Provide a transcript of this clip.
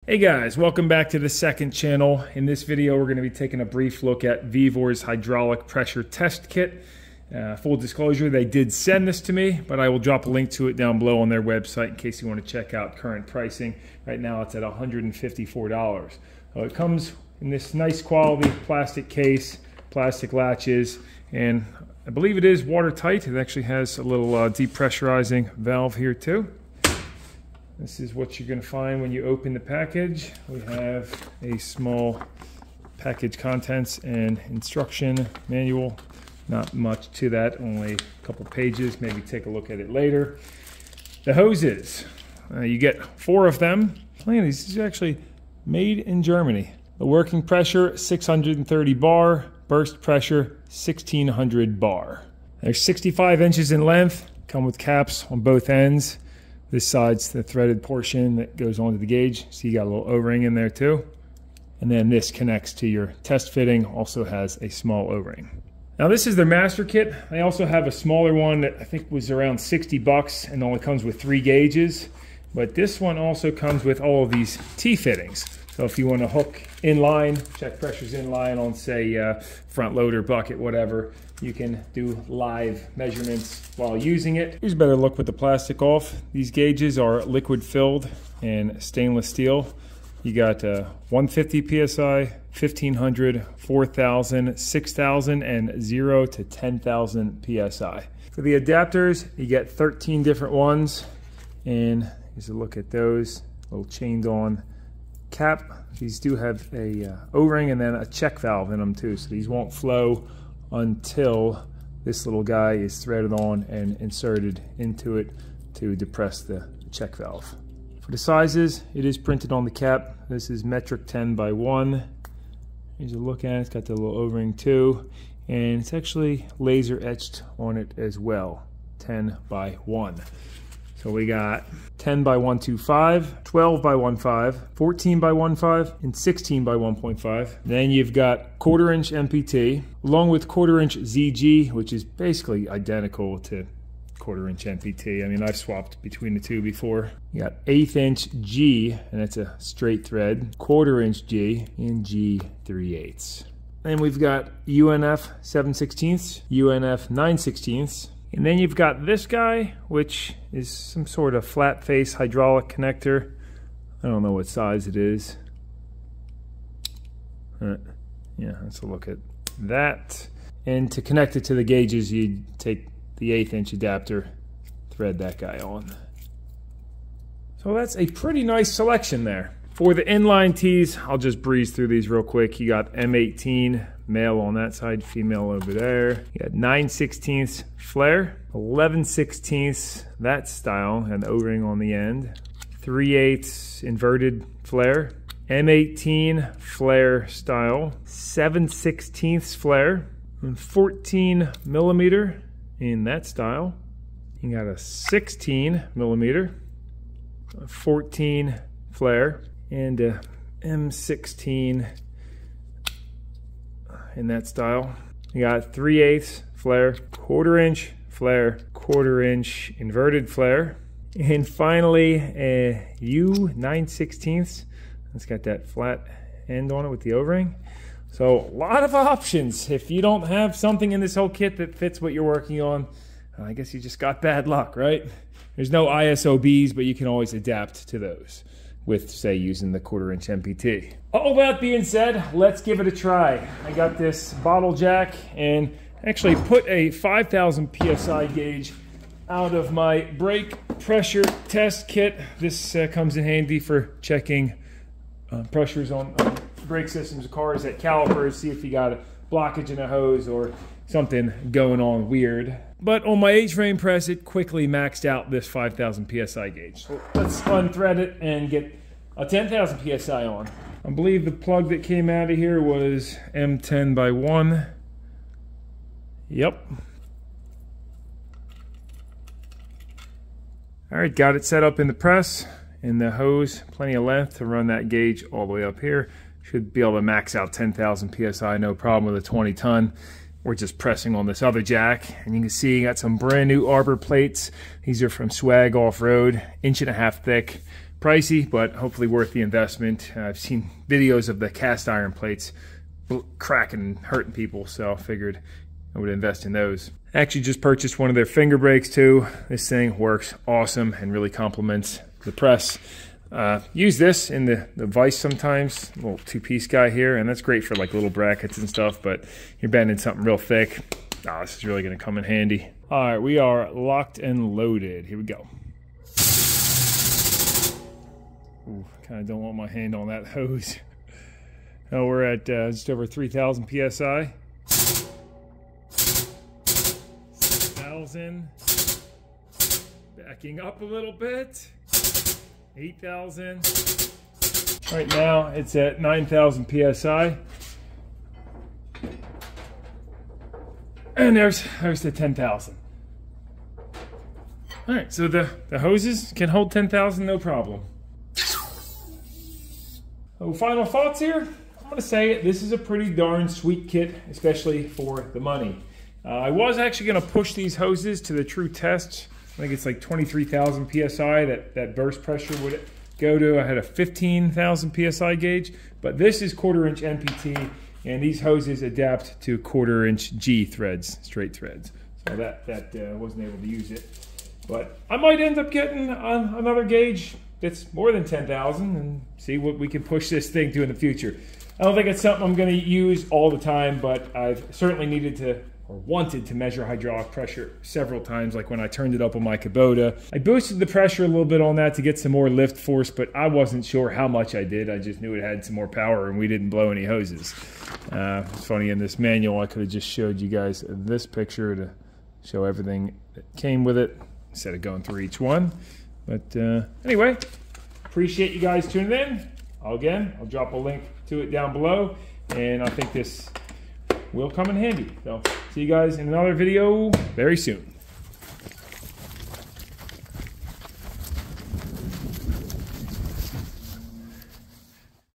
Hey guys, welcome back to the second channel. In this video, we're going to be taking a brief look at Vevor's hydraulic pressure test kit. Full disclosure, they did send this to me, but I will drop a link to it down below on their website in case you want to check out current pricing. Right now it's at $154. It comes in this nice quality plastic case, plastic latches, and I believe it is watertight. It actually has a little depressurizing valve here too. This is what you're going to find when you open the package. We have a small package contents and instruction manual. Not much to that, only a couple pages. Maybe take a look at it later. The hoses, you get 4 of them. These are actually made in Germany. The working pressure, 630 bar. Burst pressure, 1600 bar. They're 65 inches in length. Come with caps on both ends. This side's the threaded portion that goes onto the gauge. So you got a little O-ring in there too. And then this connects to your test fitting, also has a small O-ring. Now this is their master kit. They also have a smaller one that I think was around 60 bucks and only comes with 3 gauges. But this one also comes with all of these T-fittings. So if you want to hook in line, check pressures in line on say front loader, bucket, whatever, you can do live measurements while using it. Here's a better look with the plastic off. These gauges are liquid filled and stainless steel. You got 150 PSI, 1500, 4000, 6000, and 0 to 10,000 PSI. For the adapters, you get 13 different ones. And here's a look at those, little chained on cap. These do have a O-ring and then a check valve in them too, so these won't flow until this little guy is threaded on and inserted into it to depress the check valve. For the sizes, it is printed on the cap. This is metric 10 by 1. Here's a look at it. It's got the little O-ring too, and it's actually laser etched on it as well, 10 by 1. So we got 10 by 125, 12 by 1.5, 14 by 1.5, and 16 by 1.5. Then you've got 1/4 inch MPT, along with 1/4 inch ZG, which is basically identical to 1/4 inch MPT. I mean, I've swapped between the two before. You got 1/8 inch G, and that's a straight thread, 1/4 inch G, and G 3/8. Then we've got UNF 7/16, UNF 9/16. And then you've got this guy, which is some sort of flat face hydraulic connector. I don't know what size it is. Yeah, let's look at that. And to connect it to the gauges, you take the 1/8 inch adapter, thread that guy on. So that's a pretty nice selection there. For the inline tees, I'll just breeze through these real quick. You got M18, male on that side, female over there. You got 9/16 flare, 11/16 that style, and O-ring on the end. 3/8 inverted flare, M18 flare style, 7/16 flare, and 14 millimeter in that style. You got a 16 millimeter, 14 flare, and a M16 in that style. You got 3/8 flare, 1/4 inch flare, 1/4 inch inverted flare, and finally a U 9/16. It's got that flat end on it with the O-ring. So a lot of options. If you don't have something in this whole kit that fits what you're working on, I guess you just got bad luck, right? There's no ISOBs, but you can always adapt to those with, say, using the 1/4 inch MPT. All that being said, let's give it a try. I got this bottle jack and actually put a 5,000 PSI gauge out of my brake pressure test kit. This comes in handy for checking pressures on brake systems of cars at calipers, see if you got a blockage in a hose or something going on weird. But on my H-frame press, it quickly maxed out this 5,000 PSI gauge. So let's unthread it and get a 10,000 PSI on. I believe the plug that came out of here was M10 by 1. Yep. All right, got it set up in the press. In the hose, plenty of length to run that gauge all the way up here. Should be able to max out 10,000 PSI, no problem with a 20 ton. We're just pressing on this other jack, and you can see you got some brand new arbor plates. These are from Swag Off-Road, 1.5 inches thick, pricey, but hopefully worth the investment. I've seen videos of the cast iron plates cracking and hurting people, so I figured I would invest in those. I actually just purchased one of their finger brakes too. This thing works awesome and really complements the press. Use this in the vise sometimes, little two-piece guy here, and that's great for like little brackets and stuff, but you're bending something real thick. This is really going to come in handy. All right, we are locked and loaded. Here we go. Ooh, kind of don't want my hand on that hose. Oh, we're at just over 3,000 PSI. 6,000. Backing up a little bit. 8,000. Right now it's at 9,000 PSI. And there's the 10,000. All right, so the hoses can hold 10,000, no problem. So final thoughts here. I'm gonna say this is a pretty darn sweet kit, especially for the money. I was actually gonna push these hoses to the true test. I think it's like 23,000 PSI that burst pressure would go to. I had a 15,000 PSI gauge, but this is 1/4 inch NPT, and these hoses adapt to 1/4 inch G threads, straight threads. So that wasn't able to use it. But I might end up getting another gauge that's more than 10,000 and see what we can push this thing to in the future. I don't think it's something I'm going to use all the time, but I've certainly needed to or wanted to measure hydraulic pressure several times, like when I turned it up on my Kubota. I boosted the pressure a little bit on that to get some more lift force, but I wasn't sure how much I did. I just knew it had some more power and we didn't blow any hoses. It's funny, in this manual I could have just showed you guys this picture to show everything that came with it instead of going through each one. But anyway, appreciate you guys tuning in. I'll drop a link to it down below, and I think this will come in handy. So see you guys in another video very soon.